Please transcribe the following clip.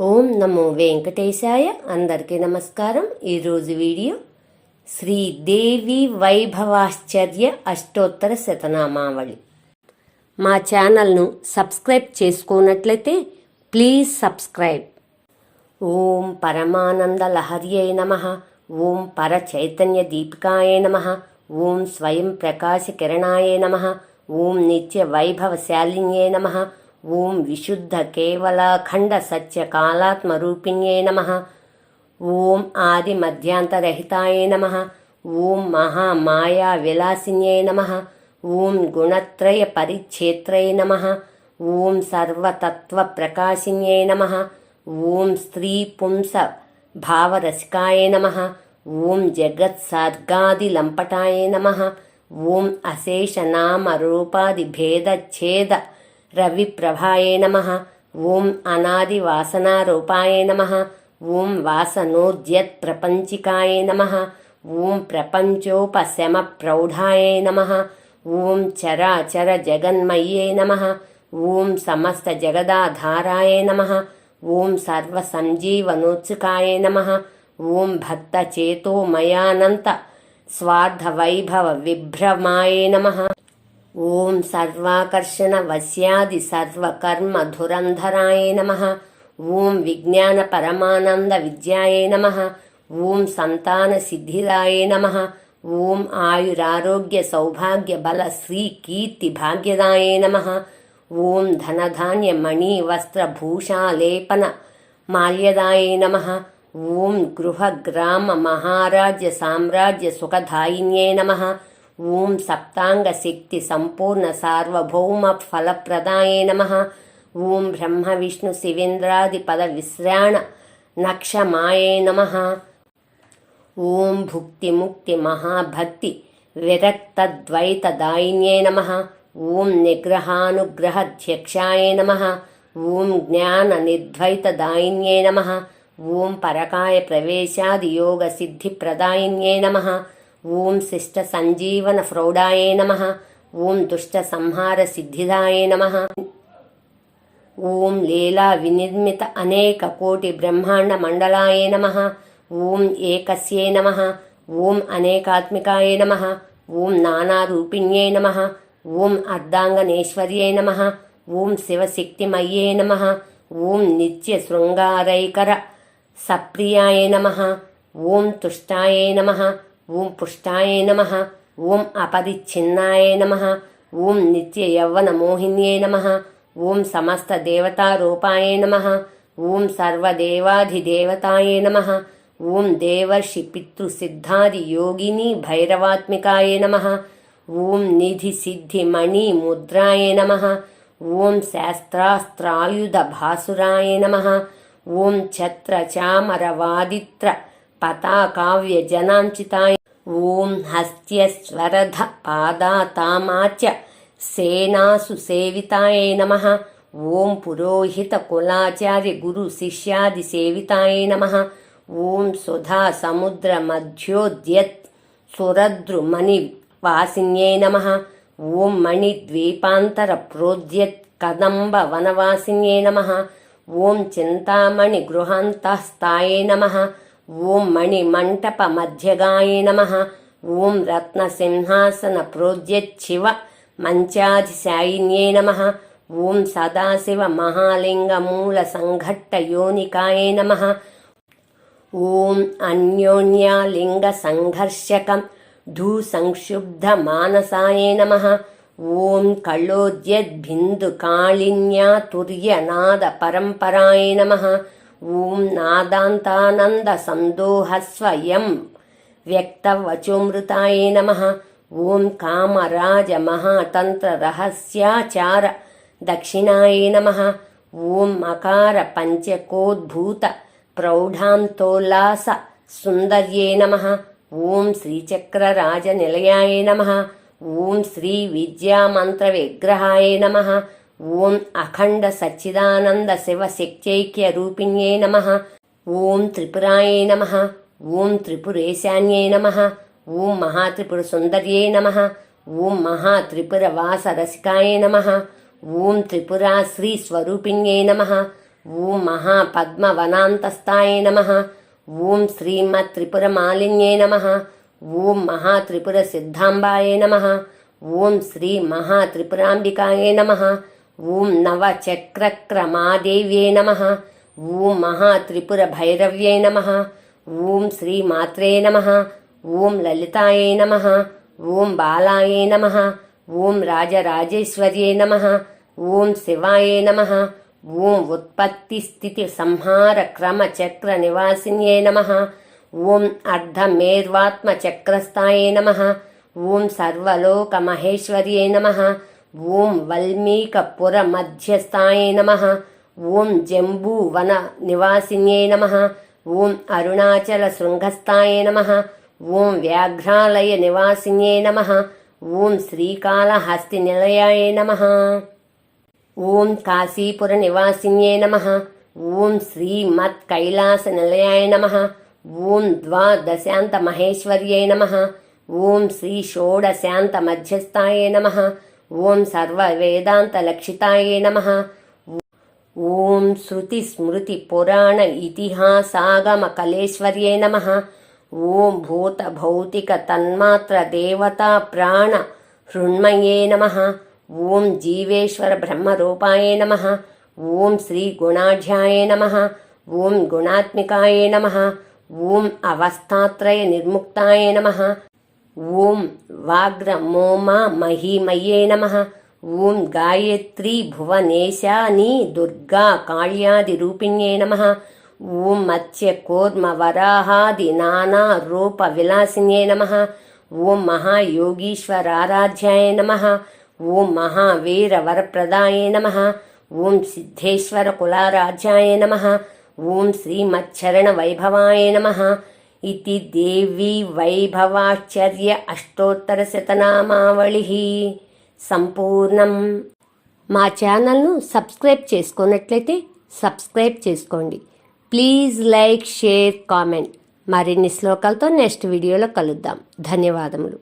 ఓం నమో వెంకటేశాయ. అందరికీ నమస్కారం. ఈరోజు వీడియో శ్రీదేవి వైభవాశ్చర్య అష్టోత్తర శతనామావళి. మా ఛానల్ను సబ్స్క్రైబ్ చేసుకోనట్లయితే ప్లీజ్ సబ్స్క్రైబ్. ఓం పరమానంద లహర్యై నమః. ఓం పర చైతన్య దీపికాయ నమః. ఓం స్వయం ప్రకాశ కిరణాయ నమః. ఓం నిత్య వైభవశాలిన్యై నమః. ఓం విశుద్ధ కేవలాఖండ సత్య కాలాత్మరూపిణ్యై నమః. ఓం ఆది మధ్యాంతరహితాయ నమః. ఓం మహామాయా విలాసిన్యై నమః. ఓం గుణత్రయ పరిచ్ఛేత్రై నమః. ఓం సర్వతత్వ ప్రకాశిన్యై నమః. ఓం స్త్రీ పుంస భావరసికాయ నమః. ఓం జగత్సర్గాది లంపటాయ నమః. ఓం అశేష నామ రూపాది భేదఛేద రవిప్రభాయ నమః. ఓం అనాది వాసనారూపాయ నమః. ఓం వాసనోద్యత్ ప్రపంచికాయ నమః. ఓం ప్రపంచోపశమ ప్రౌఢాయ నమః. ఓం చరాచర జగన్మయ్యే నమః. ఓం సమస్త జగదాధారాయ నమః. ఓం సర్వ సంజీవనోత్సుకాయ నమః. ఓం భక్త చేతోమయానంత స్వార్థ వైభవ విభ్రమాయ నమః. ఓం సర్వాకర్షణ వశ్యాది సర్వకర్మ ధురంధరాయ నమః. ఓం విజ్ఞాన పరమానంద విద్యాయ నమః. ఓం సంతాన సిద్ధిరాయ నమః. ఓం ఆయురారోగ్య సౌభాగ్య బల శ్రీ కీర్తి భాగ్యదాయ నమః. ఓం ధనధాన్య మణి వస్త్ర భూషాలేపన మాల్యదాయ నమః. ఓం గృహ గ్రామ మహారాజ్య సామ్రాజ్య సుఖదాయిన్యై నమః. ఓం సప్తాంగ శక్తి సంపూర్ణ సార్వభౌమ ఫలప్రదాయ నమః. ఓం బ్రహ్మ విష్ణు శివేంద్రాది పద విశ్రాణ నక్షమాయే నమః. ఓం భుక్తి ముక్తి మహాభక్తి విరక్తద్వైతదాయిన్యై నమః. ఓం నిగ్రహానుగ్రహధ్యక్షాయ నమః. ఓం జ్ఞాన నిర్ద్వైతదాయిన్యై నమః. ఓం పరకాయ ప్రవేశాది యోగ సిద్ధి ప్రదాయిన్యై నమః. ఓం శిష్ట సంజీవన ప్రౌఢాయ నమః. ఓం దుష్ట సంహార సిద్ధిదాయ నమః. ఓం లీలా వినిర్మిత అనేక కోటి బ్రహ్మాండ మండలాయ నమః. ఓం ఏకస్యై నమః. ఓం అనేకాత్మికాయ నమః. ఓం నానారూపిణ్యై నమః. ఓం అర్ధాంగనేశ్వర్యై నమః. ఓం శివశక్తిమయ్యై నమః. ఓం నిత్య శృంగారైకర సప్రియాయ నమః. ఓం తుష్టాయ నమః. ఓం పుష్టాయ నమః. ఓం అపరిచ్ఛిన్నాయ నమః. ఓం నిత్య యవ్వన మోహిన్యై నమః. ఓం సమస్త దేవతారూపాయ నమః. ఓం సర్వదేవాధిదేవతాయ నమః. ఓం దేవర్షి పితృసిద్ధాది యోగిని భైరవాత్మికాయ నమః. ఓం నిధి సిద్ధి మణి ముద్రాయ నమః. ఓం శాస్త్రాస్త్రాయుధ భాసురాయ నమః. ఓం ఛత్ర చామర వాదిత్ర పతాకావ్య జనాంచితాయ. ఓం హస్త్యస్వరధ పాదాతామాచ్య సేనాసు సేవితాయ నమః. ఓం పురోహిత కులాచార్య గురు శిష్యాది సేవితాయ నమః. ఓం సుధా సముద్ర మధ్యోద్యత్ సురద్రుమణి వాసిన్యై నమః. ఓం మణి ద్వీపాంతర ప్రోద్యత్ కదంబ వనవాసిన్యై నమః. ఓం చింతామణి గృహాంతస్థాయ నమః. ఓం మణి మంటప మధ్యగాయ నమః. ఓం రత్న సింహాసన ప్రోద్యచ్చివ మంచాధిశాయిన్యై నమః. ఓం సదాశివ మహాలింగ మూల సంఘట్ట యోనికాయ నమః. ఓం అన్యోన్యాలింగ సంఘర్షకం ధూ సంక్షుబ్ధ మానసాయ నమః. ఓం కళోద్యద్బిందు కాళిన్యాతుర్య నాద పరంపరాయ నమః. ఓం నాదాంతానంద సందోహ స్వయం వ్యక్తవచోమృతాయ నమః. ఓం కామరాజ మహాతంత్ర రహస్యాచార దక్షిణాయ నమః. ఓం మకార పంచకోద్భూత ప్రౌఢాంతోల్లాస సుందర్యే నమః. ఓం శ్రీచక్రరాజ నిలయాయ నమః. ఓం శ్రీ విద్యామంత్ర విగ్రహాయ నమః. ఓం అఖండ సచ్చిదానంద శివ శక్త్యైక్య రూపిణ్యై నమః. ఓం త్రిపురాయ నమః. ఓం త్రిపురేశాన్యై నమః. ఓం మహాత్రిపుర సుందర్యై నమః. ఓం మహాత్రిపుర వాస రసికాయ నమః. ఓం త్రిపురా శ్రీ స్వరూపిణ్యై నమః. ఓం మహాపద్మవనాంతస్థాయ నమః. ఓం శ్రీమత్త్రిపురమాలిన్యే నమః. ఓం మహాత్రిపురసిద్ధాంబాయ నమః. ఓం శ్రీ మహాత్రిపురాంబికాయ నమః. ఓం నవచక్రక్రమాదేవ్యై నమః. ఓం మహాత్రిపురభైరవ్యై నమః. ఓం శ్రీమాత్రే నమః. ఓం లలితాయై నమః. ఓం బాలాయై నమః. ఓం రాజరాజేశ్వర్యై నమః. ఓం శివాయై నమః. ఓం ఉత్పత్తి స్థితి సంహార క్రమ చక్ర నివాసిన్యై నమః. ఓం అర్ధమేర్వాత్మచక్రస్థాయై నమః. ఓం సర్వలోక మహేశ్వర్యై నమః. ఓం వల్మీకపుర మధ్యస్థాయై నమః. ఓం జంబూవన నివాసిన్యై నమః. ఓం అరుణాచల శృంగస్థాయై నమః. ఓం వ్యాఘ్రాలయ నివాసిన్యై నమః. ఓం శ్రీకాళహస్తి నిలయాయ నమః. ఓం కాశీపుర నివాసిన్యై నమః. ఓం శ్రీమత్ కైలాస నిలయాయ నమః. ఓం ద్వాదశాంత మహేశ్వర్యై నమః. ఓం శ్రీ షోడశాంత మధ్యస్థాయై నమః. ఓం సర్వ వేదాంత లక్షితాయై నమః. ఓం శృతి స్మృతి పురాణ ఇతిహాసాగమ కలేశ్వర్యై నమః. ఓం భూత భౌతిక తన్మాత్ర దేవతా ప్రాణ హృన్మయే నమః. ఓం జీవేశ్వర బ్రహ్మరూపాయ నమః. ఓం శ్రీ గుణాఢ్యాయ నమః. ఓం గుణాత్మికాయ నమః. ఓం అవస్థాత్రయ నిర్ముక్తాయ నమః. ఓం వాగ్రమోమ మహిమయే నమః. ఓం గాయత్రీ భువనేశాని దుర్గా కాళ్యాది రూపిణ్యే నమః. ఓం మత్స్య కూర్మ వరాహాది నానా రూప విలాసిన్యే నమః. ఓం మహాయోగీశ్వరారాధ్యాయ నమః. ఓం మహావీర వరప్రదాయ నమః. ఓం సిద్ధేశ్వర కులారాధ్యాయ నమః. ఓం శ్రీమచ్చరణ వైభవాయ నమః. ఇతి దేవీ వైభవాశ్చర్య అష్టోత్తర శతనామావళి సంపూర్ణం. మా ఛానల్ను సబ్స్క్రైబ్ చేసుకున్నట్లయితే సబ్స్క్రైబ్ చేసుకోండి. Please like, share, comment. మరిన్ని శ్లోకాలతో నెక్స్ట్ వీడియోలో కలుద్దాం. ధన్యవాదములు.